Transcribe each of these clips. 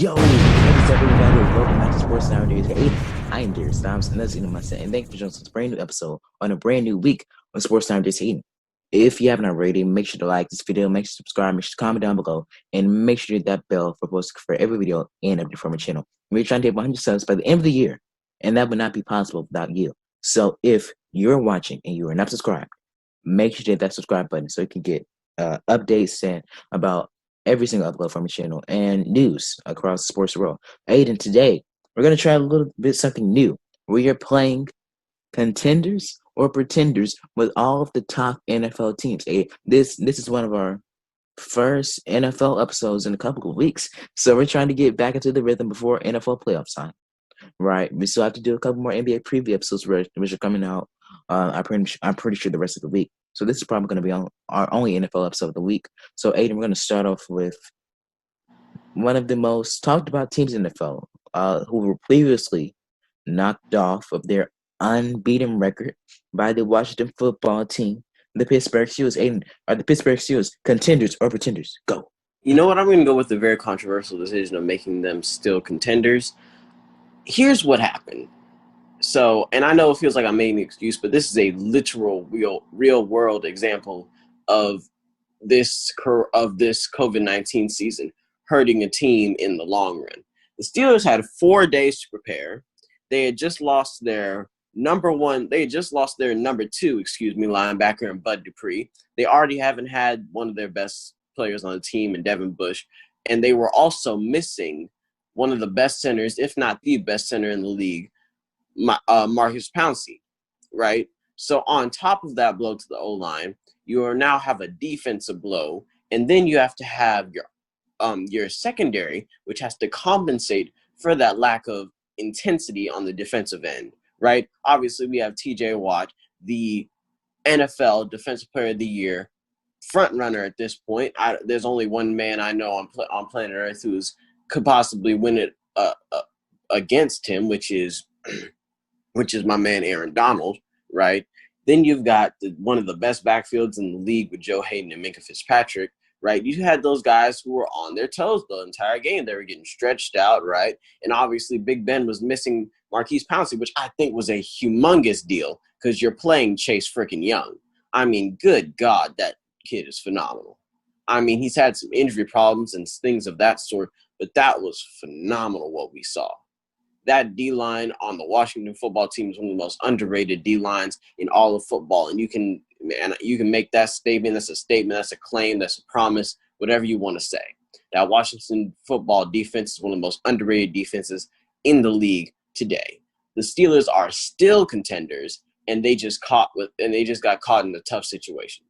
Yo, what's up, everybody? Welcome back to Sports Nowadays. Hey, I am Darius Thompson, and that's Eden myself. And thank you for joining us on this brand new episode on a brand new week on Sports Nowadays. Hey, if you haven't already, make sure to like this video, make sure to subscribe, make sure to comment down below, and make sure to hit that bell for posts for every video and update from our channel. We're trying to hit 100 subs by the end of the year, and that would not be possible without you. So if you're watching and you are not subscribed, make sure to hit that subscribe button so you can get updates sent about every single upload from the channel and news across the sports world. Aiden, today we're gonna try a little bit something new. We are playing contenders or pretenders with all of the top NFL teams. This is one of our first NFL episodes in a couple of weeks, so we're trying to get back into the rhythm before NFL playoff time. Right, we still have to do a couple more NBA preview episodes, which are coming out. I'm pretty sure the rest of the week. So this is probably going to be on our only NFL episode of the week. So Aiden, we're going to start off with one of the most talked about teams in the NFL, who were previously knocked off of their unbeaten record by the Washington football team, the Pittsburgh Steelers. Aiden, are the Pittsburgh Steelers contenders or pretenders? Go. You know what? I'm going to go with the very controversial decision of making them still contenders. Here's what happened. So, and I know it feels like I'm making an excuse, but this is a literal, real world example of this COVID-19 season hurting a team in the long run. The Steelers had 4 days to prepare. They had just lost their number two, linebacker in Bud Dupree. They already haven't had one of their best players on the team in Devin Bush, and they were also missing one of the best centers, if not the best center in the league, Marcus Pouncey, right? So on top of that blow to the O-line, you now have a defensive blow, and then you have to have your secondary, which has to compensate for that lack of intensity on the defensive end, right? Obviously, we have T.J. Watt, the NFL Defensive Player of the Year front runner at this point. There's only one man I know on planet Earth could possibly win it against him, which is my man Aaron Donald, right? Then you've got one of the best backfields in the league with Joe Hayden and Minka Fitzpatrick, right? You had those guys who were on their toes the entire game. They were getting stretched out, right? And obviously Big Ben was missing Marquise Pouncey, which I think was a humongous deal because you're playing Chase freaking Young. I mean, good God, that kid is phenomenal. I mean, he's had some injury problems and things of that sort, but that was phenomenal what we saw. That D-line on the Washington football team is one of the most underrated D-lines in all of football. And you can make that statement. That's a statement. That's a claim. That's a promise, whatever you want to say. That Washington football defense is one of the most underrated defenses in the league today. The Steelers are still contenders, and they just got caught in a tough situation.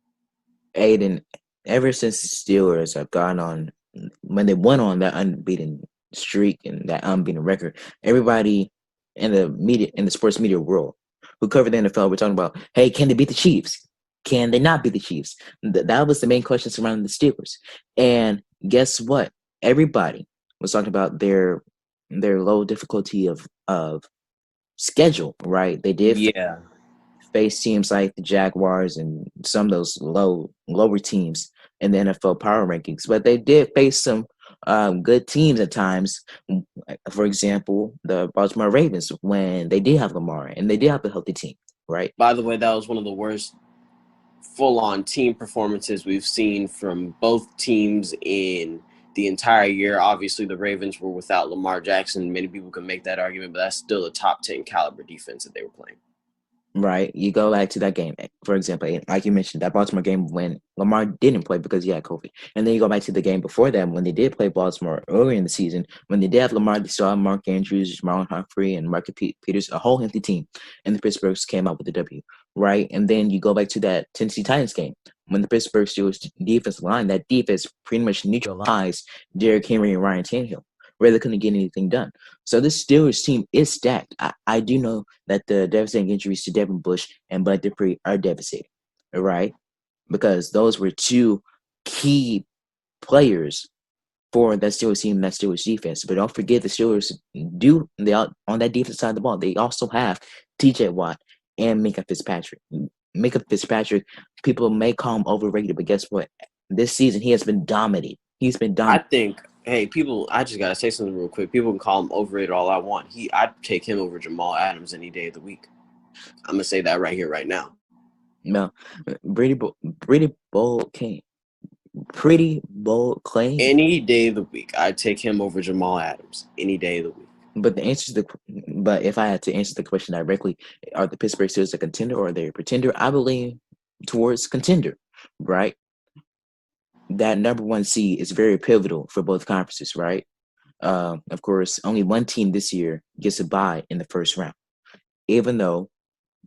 Aiden, ever since the Steelers have gone on, when they went on that unbeaten streak and that unbeaten record, everybody in the sports media world who covered the NFL were talking about, hey, can they beat the Chiefs? Can they not beat the Chiefs? That was the main question surrounding the Steelers. And guess what? Everybody was talking about their low difficulty of schedule, right? They did face teams like the Jaguars and some of those lower teams in the NFL power rankings, but they did face some good teams at times. For example, the Baltimore Ravens, when they did have Lamar and they did have a healthy team, right? By the way, that was one of the worst full-on team performances we've seen from both teams in the entire year. Obviously, the Ravens were without Lamar Jackson. Many people can make that argument, but that's still a top 10 caliber defense that they were playing. Right. You go back to that game, for example, like you mentioned, that Baltimore game when Lamar didn't play because he had COVID. And then you go back to the game before that when they did play Baltimore earlier in the season. When they did have Lamar, they still had Mark Andrews, Marlon Humphrey, and Marcus Peters, a whole healthy team. And the Pittsburghs came out with the W, right? And then you go back to that Tennessee Titans game when the Pittsburgh Steelers defensive line, that defense pretty much neutralized Derrick Henry and Ryan Tannehill, where they couldn't get anything done. So this Steelers team is stacked. I do know that the devastating injuries to Devin Bush and Bud Dupree are devastating, right? Because those were two key players for that Steelers team and that Steelers defense. But don't forget the Steelers on that defense side of the ball, they also have T.J. Watt and Minka Fitzpatrick. Minka Fitzpatrick, people may call him overrated, but guess what? This season he has been dominating. He's been dominating. Hey, people, I just gotta say something real quick. People can call him overrated all I want. I'd take him over Jamal Adams any day of the week. I'm gonna say that right here, right now. No, pretty bo- pretty bold claim. Pretty bold claim. Any day of the week, I'd take him over Jamal Adams any day of the week. But the answer to the but if I had to answer the question directly, are the Pittsburgh Steelers a contender or are they a pretender? I believe towards contender, right? That number one seed is very pivotal for both conferences, right? Of course, only one team this year gets a bye in the first round, even though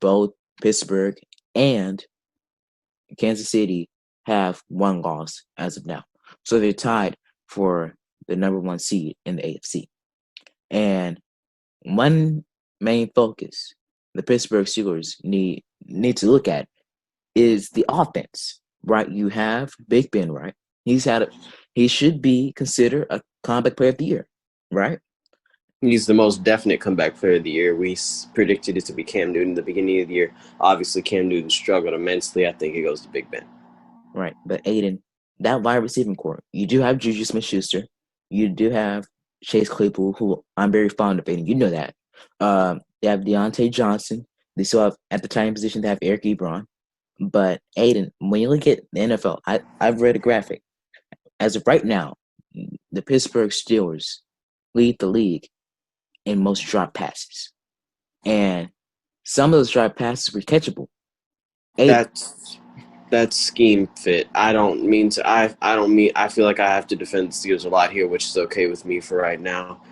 both Pittsburgh and Kansas City have one loss as of now. So they're tied for the number one seed in the AFC. And one main focus the Pittsburgh Steelers need to look at is the offense, right? You have Big Ben, right? He should be considered a comeback player of the year, right? He's the most definite comeback player of the year. Predicted it to be Cam Newton at the beginning of the year. Obviously, Cam Newton struggled immensely. I think it goes to Big Ben. Right. But Aiden, that wide receiving core, you do have Juju Smith Schuster. You do have Chase Claypool, who I'm very fond of, Aiden. You know that. They have Deontay Johnson. They still have at the time position they have Eric Ebron. But Aiden, when you look at the NFL, I've read a graphic. As of right now, the Pittsburgh Steelers lead the league in most drop passes. And some of those drop passes were catchable. Aiden, That's scheme fit. I don't mean to. I don't mean. I feel like I have to defend the Steelers a lot here, which is okay with me for right now.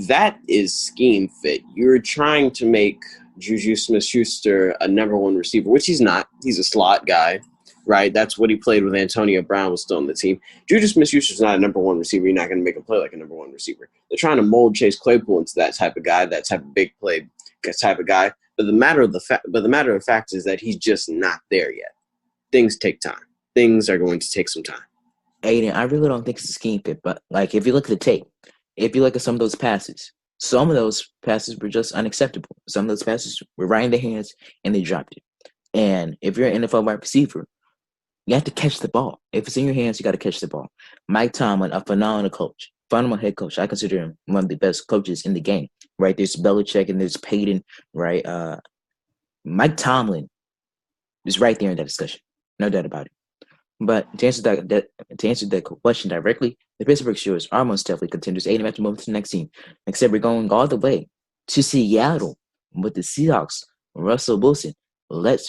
That is scheme fit. You're trying to make Juju Smith-Schuster a number one receiver, which he's not. He's a slot guy, right? That's what he played with. Antonio Brown was still on the team. Juju Smith-Schuster's not a number one receiver. You're not going to make him play like a number one receiver. They're trying to mold Chase Claypool into that type of guy, that type of big play type of guy. But the matter of fact is that he's just not there yet. Things take time. Things are going to take some time. Aiden, I really don't think it's a scheme fit, but like if you look at the tape, if you look at some of those passes, some of those passes were just unacceptable. Some of those passes were right in their hands and they dropped it. And if you're an NFL wide receiver, you have to catch the ball. If it's in your hands, you got to catch the ball. Mike Tomlin, a phenomenal coach, phenomenal head coach. I consider him one of the best coaches in the game. Right? There's Belichick and there's Peyton. Right? Mike Tomlin is right there in that discussion. No doubt about it. But to answer that question directly, the Pittsburgh Steelers are most definitely contenders. Aiden, have to move to the next team. Except we're going all the way to Seattle with the Seahawks. Russell Wilson. Let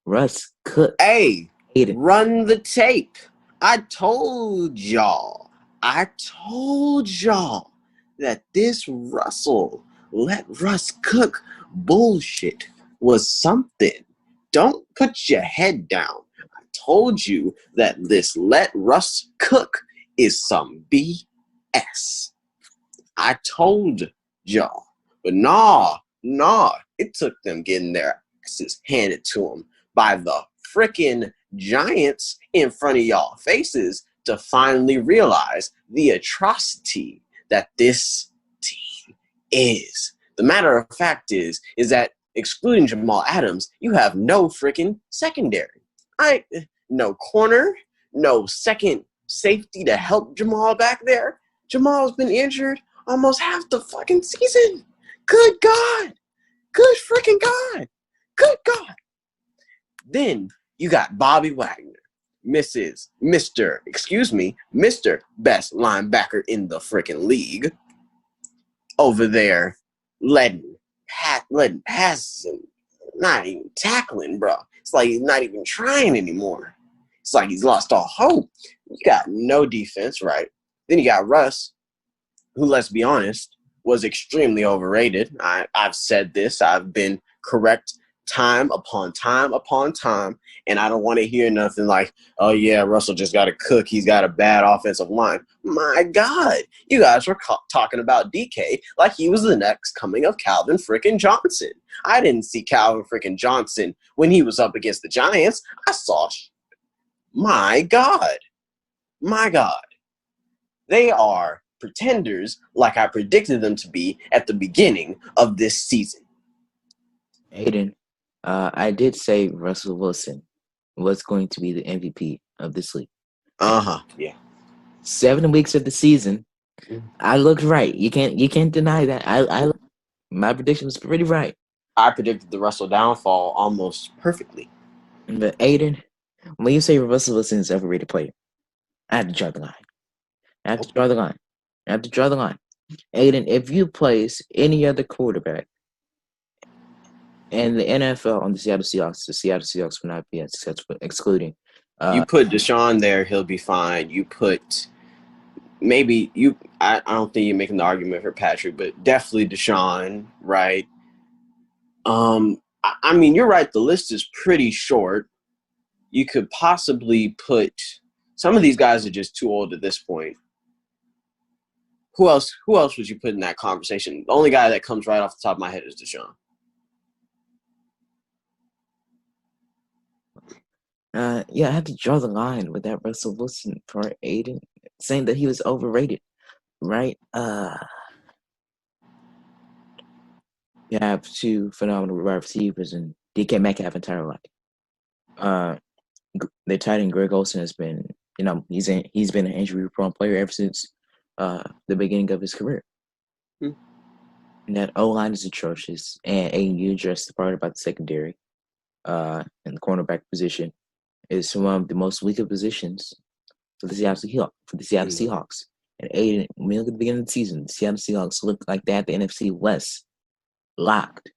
Russ cook. Hey, Aiden. run the tape. I told y'all. I told y'all that this Russell let Russ cook bullshit was something. Don't put your head down. I told you that this let Russ cook is some BS. I told y'all. But nah, it took them getting their asses handed to them by the freaking Giants in front of y'all faces to finally realize the atrocity that this team is. The matter of fact is that excluding Jamal Adams, you have no freaking secondary. No corner, no second safety to help Jamal back there. Jamal's been injured almost half the fucking season. Good God. Good freaking God. Good God. Then you got Bobby Wagner, Mr. Best linebacker in the freaking league over there letting passes and not even tackling, bro. It's like he's not even trying anymore. It's like he's lost all hope. You got no defense, right? Then you got Russ, who, let's be honest, was extremely overrated. I've said this. I've been correct time upon time upon time, and I don't want to hear nothing like, oh, yeah, Russell just got to cook. He's got a bad offensive line. My God, you guys were talking about DK like he was the next coming of Calvin freaking Johnson. I didn't see Calvin freaking Johnson when he was up against the Giants. I saw, my God, my God. They are pretenders like I predicted them to be at the beginning of this season. Aiden, I did say Russell Wilson was going to be the MVP of this league. Uh-huh. Yeah. 7 weeks of the season, I looked right. You can't deny that. My prediction was pretty right. I predicted the Russell downfall almost perfectly. But Aiden, when you say Russell Wilson is an overrated player, I have to draw the line. I have to draw the line. I have to draw the line. Aiden, if you place any other quarterback in the NFL on the Seattle Seahawks will not be as successful, excluding. You put Deshaun there, he'll be fine. You put maybe you. I don't think you're making the argument for Patrick, but definitely Deshaun, right? I mean, you're right. The list is pretty short. You could possibly put some of these guys are just too old at this point. Who else? Who else would you put in that conversation? The only guy that comes right off the top of my head is Deshaun. Yeah, I have to draw the line with that Russell Wilson for Aiden, saying that he was overrated, right? You have two phenomenal wide receivers and DK Metcalf entire life. Their tight end Greg Olsen has been, he's been an injury-prone player ever since the beginning of his career. Hmm. And that O-line is atrocious, and you addressed the part about the secondary and the cornerback position is one of the most weaker positions for the Seattle Seahawks. And Aiden, when we look at the beginning of the season, the Seattle Seahawks looked like they had the NFC West locked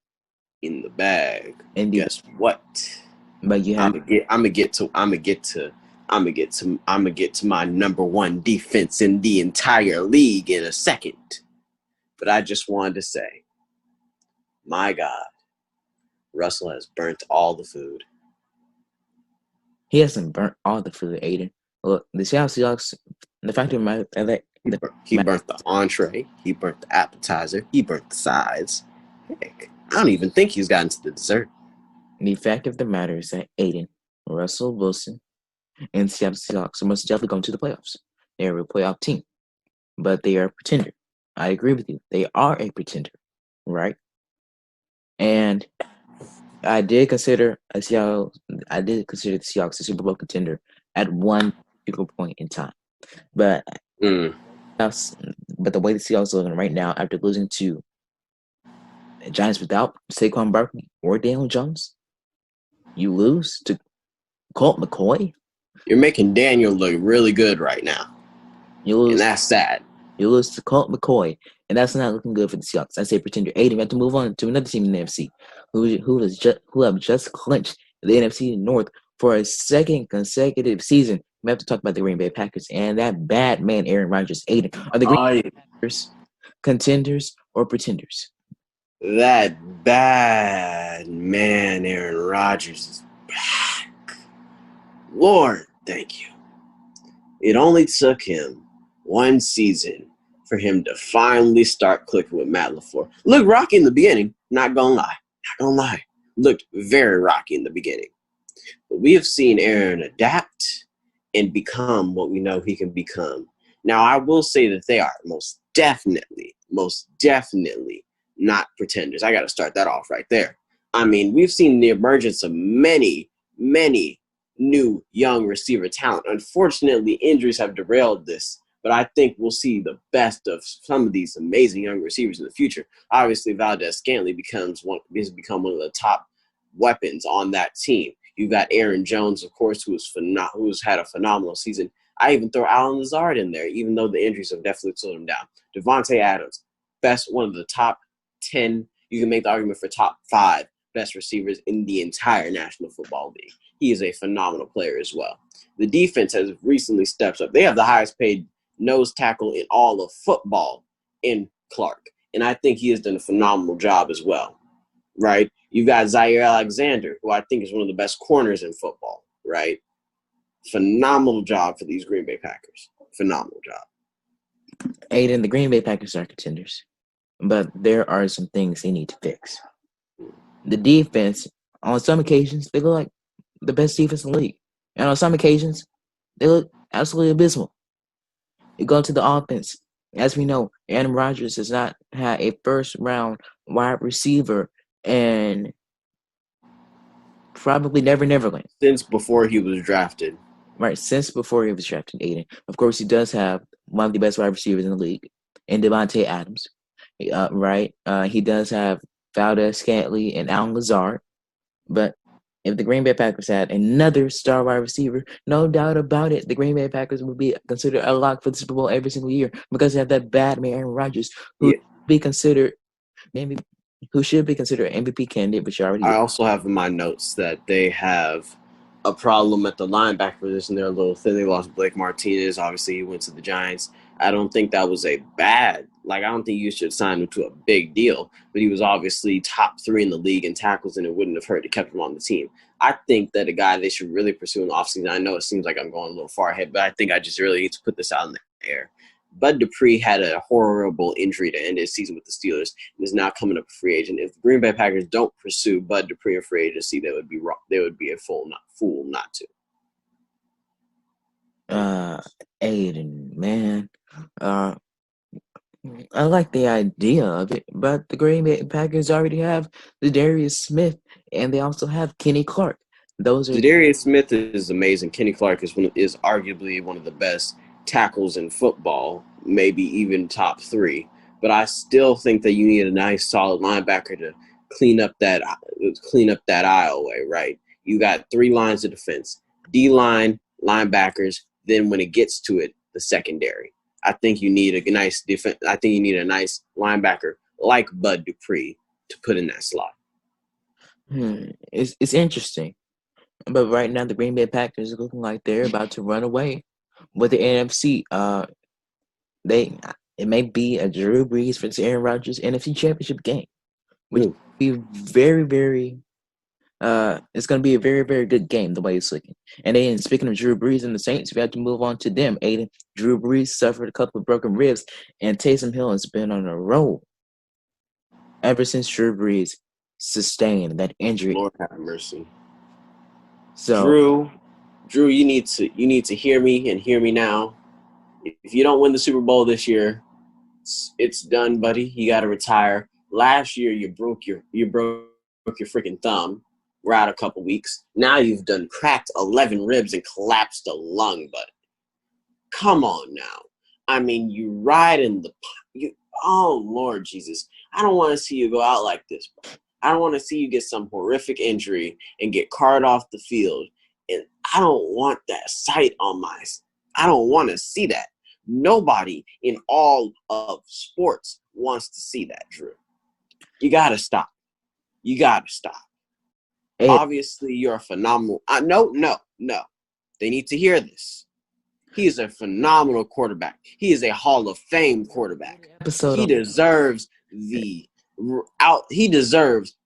in the bag. And guess what? But you have I'm gonna get to my number one defense in the entire league in a second. But I just wanted to say, my God, Russell has burnt all the food. He hasn't burnt all the food, Aiden. Look, the Seattle Seahawks, the fact of the matter he burnt the entree, he burnt the appetizer, he burnt the sides. Heck, I don't even think he's gotten to the dessert. The fact of the matter is that Aiden, Russell Wilson, and Seattle Seahawks are most definitely going to the playoffs. They're a playoff team, but they are a pretender. I agree with you. They are a pretender, right? And I did consider the Seahawks a Super Bowl contender at one particular point in time. But the way the Seahawks are looking right now, after losing to the Giants without Saquon Barkley or Daniel Jones, you lose to Colt McCoy. You're making Daniel look really good right now. And that's sad. You lose to Colt McCoy, and that's not looking good for the Seahawks. I say pretender. Aiden, we have to move on to another team in the NFC who have just clinched the NFC North for a second consecutive season. We have to talk about the Green Bay Packers and that bad man Aaron Rodgers. Aiden, are the Green Bay Packers contenders or pretenders? That bad man Aaron Rodgers is back. Lord, thank you. It only took him one season for him to finally start clicking with Matt LaFleur. Looked rocky in the beginning, not gonna lie. Looked very rocky in the beginning. But we have seen Aaron adapt and become what we know he can become. Now, I will say that they are most definitely not pretenders. I got to start that off right there. I mean, we've seen the emergence of many new young receiver talent. Unfortunately, injuries have derailed this, but I think we'll see the best of some of these amazing young receivers in the future. Obviously, Valdez-Scantling has become one of the top weapons on that team. You've got Aaron Jones, of course, who's had a phenomenal season. I even throw Allen Lazard in there, even though the injuries have definitely slowed him down. Devontae Adams, one of the top 10, you can make the argument for top 5 best receivers in the entire National Football League. He is a phenomenal player as well. The defense has recently stepped up. They have the highest paid nose tackle in all of football in Clark, and I think he has done a phenomenal job as well, right? You've got Zaire Alexander, who I think is one of the best corners in football, right? Phenomenal job for these Green Bay Packers. Phenomenal job. Aiden, the Green Bay Packers are contenders, but there are some things they need to fix. The defense, on some occasions, they look like the best defense in the league. And on some occasions, they look absolutely abysmal. You go to the offense. As we know, Aaron Rodgers has not had a first-round wide receiver and probably Neverland. Since before he was drafted. right, since before he was drafted, Aiden. Of course, he does have one of the best wide receivers in the league, in Devontae Adams. Right, he does have Valdez Scantley and Alan Lazard. But if the Green Bay Packers had another star wide receiver, no doubt about it, the Green Bay Packers would be considered a lock for the Super Bowl every single year because they have that bad man Aaron Rodgers, who Yeah. should be considered maybe who should be considered an MVP candidate, which already I is. also have in my notes that they have a problem at the linebacker position. They're a little thin. They lost Blake Martinez. Obviously, he went to the Giants. I don't think that was a bad. Like, I don't think you should sign him to a big deal. But he was obviously top 3 in the league in tackles, and it wouldn't have hurt to keep him on the team. I think that a guy they should really pursue in the offseason. I know it seems like I'm going a little far ahead, but I think I just really need to put this out in the air. Bud Dupree had a horrible injury to end his season with the Steelers and is now coming up a free agent. If the Green Bay Packers don't pursue Bud Dupree in free agency, they would be wrong. They would be a fool not to. Aiden, man, uh, I like the idea of it, but the Green Bay Packers already have the Darius Smith, and they also have Kenny Clark. Those are Zadarius Smith is amazing. Kenny Clark is arguably one of the best tackles in football, maybe even top 3. But I still think that you need a nice, solid linebacker to clean up that aisleway. Right? You got 3 lines of defense: D line, linebackers. Then when it gets to it, the secondary. I think you need a nice defense. I think you need a nice linebacker like Bud Dupree to put in that slot. it's interesting. But right now, the Green Bay Packers are looking like they're about to run away with the NFC. They it may be a Drew Brees versus Aaron Rodgers NFC Championship game, which Ooh. will be very, very. It's going to be a very, very good game the way it's looking. And then speaking of Drew Brees and the Saints, we have to move on to them. Aiden, Drew Brees suffered a couple of broken ribs, and Taysom Hill has been on a roll ever since Drew Brees sustained that injury. Lord have mercy. So, Drew, you need to hear me and hear me now. If you don't win the Super Bowl this year, it's done, buddy. You got to retire. Last year you broke your freaking thumb. We're out a couple weeks. Now you've done cracked 11 ribs and collapsed a lung, buddy. Come on now. I mean, you ride in the oh Lord Jesus. I don't want to see you go out like this, bro. I don't want to see you get some horrific injury and get carted off the field. And I don't want that sight on my I don't want to see that. Nobody in all of sports wants to see that, Drew. You got to stop. You got to stop. Aiden, Obviously, you're a phenomenal. No. They need to hear this. He is a phenomenal quarterback. He is a Hall of Fame quarterback. He deserves the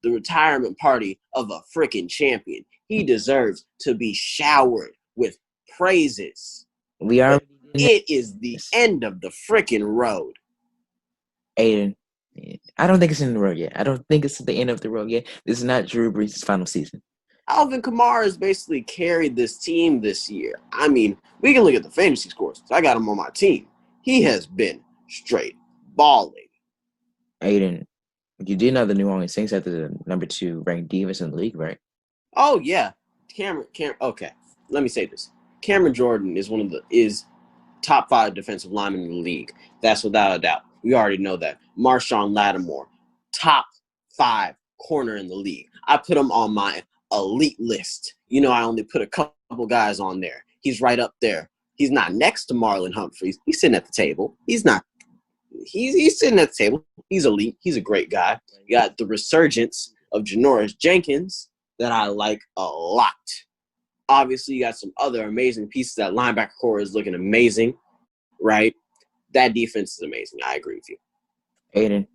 retirement party of a freaking champion. He deserves to be showered with praises. we are. But it is the end of the freaking road. Aiden, I don't think it's in the road yet. I don't think it's the end of the road yet. This is not Drew Brees' final season. Alvin Kamara has basically carried this team this year. I mean, we can look at the fantasy scores. I got him on my team. He has been straight balling. Aiden, you did know the New Orleans Saints have the number 2 ranked defense in the league, right? Oh yeah, Cameron. Okay, let me say this. Cameron Jordan is top 5 defensive lineman in the league. That's without a doubt. We already know that. Marshawn Lattimore, top 5 corner in the league. I put him on my elite list. You know, I only put a couple guys on there. He's right up there. He's not next to Marlon Humphreys. He's sitting at the table. He's not. He's sitting at the table. He's elite. He's a great guy. You got the resurgence of Janoris Jenkins that I like a lot. Obviously, you got some other amazing pieces. That linebacker core is looking amazing, right? That defense is amazing. I agree with you. Aiden,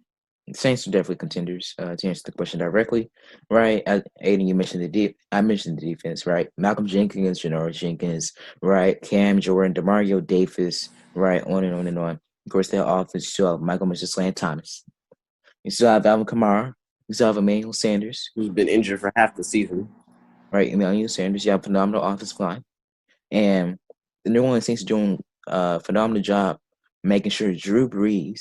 the Saints are definitely contenders. To answer the question directly, right? Aiden, you mentioned I mentioned the defense, right? Malcolm Jenkins, Janoris Jenkins, right? Cam Jordan, Demario Davis, right? On and on and on. Of course, their offense still have Michael Slant Thomas. You still have Alvin Kamara. You still have Emmanuel Sanders. Who's been injured for half the season. Right, Emmanuel Sanders. You have phenomenal offensive line. And the New Orleans Saints are doing a phenomenal job making sure Drew Brees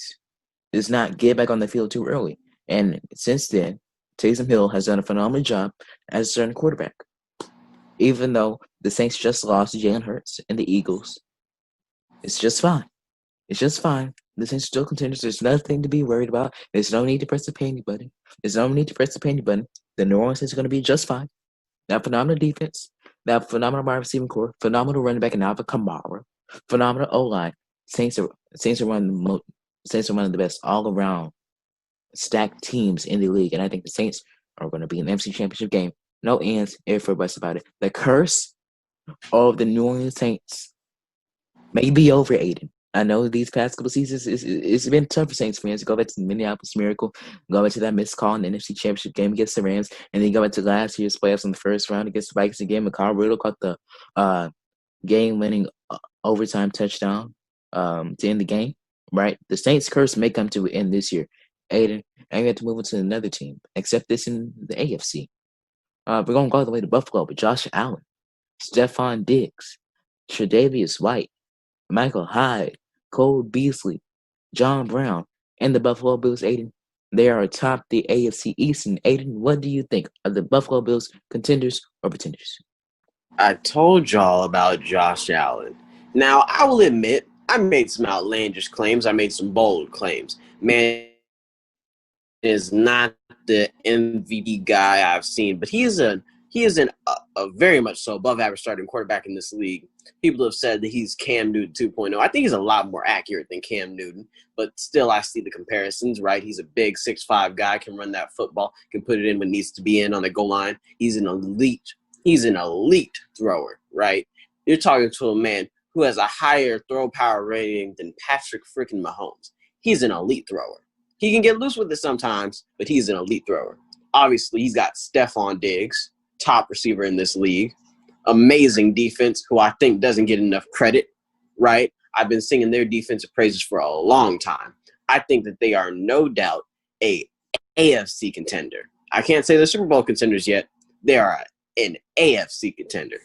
does not get back on the field too early. And since then, Taysom Hill has done a phenomenal job as a starting quarterback. Even though The Saints just lost to Jalen Hurts and the Eagles. It's just fine. It's just fine. The Saints are still contenders. There's nothing to be worried about. There's no need to press the panic button. There's no need to press the panic button. The New Orleans Saints are going to be just fine. That phenomenal defense, that phenomenal wide receiving core, phenomenal running back in Alvin Kamara, phenomenal O line. Saints are one of the best all around stacked teams in the league, and I think the Saints are going to be in the NFC Championship game. No ands, if or buts about it. The curse of the New Orleans Saints may be over, Aiden. I know these past couple seasons it's been tough for Saints fans to go back to the Minneapolis Miracle, go back to that missed call in the NFC Championship game against the Rams, and then go back to last year's playoffs in the first round against the Vikings again. McCall Riddle caught the game-winning overtime touchdown to end the game. Right, the Saints' curse may come to an end this year. Aiden, and we have to move on to another team, except this in the AFC. We're gonna go all the way to Buffalo with Josh Allen, Stephon Diggs, Tre'Davious White, Michael Hyde, Cole Beasley, John Brown, and the Buffalo Bills, Aiden. They are atop the AFC East. And Aiden, what do you think? Are the Buffalo Bills contenders or pretenders? I told y'all about Josh Allen. Now, I will admit, I made some outlandish claims. I made some bold claims. Man is not the MVP guy I've seen, but he is a very much so above average starting quarterback in this league. People have said that he's Cam Newton 2.0. I think he's a lot more accurate than Cam Newton, but still I see the comparisons, right? He's a big 6'5" guy, can run that football, can put it in when needs to be in on the goal line. He's an elite thrower, right? You're talking to a man who has a higher throw power rating than Patrick freaking Mahomes. He's an elite thrower. He can get loose with it sometimes, but he's an elite thrower. Obviously, he's got Stephon Diggs, top receiver in this league. Amazing defense, who I think doesn't get enough credit, right? I've been singing their defensive praises for a long time. I think that they are no doubt a AFC contender. I can't say they're Super Bowl contenders yet. They are an AFC contender.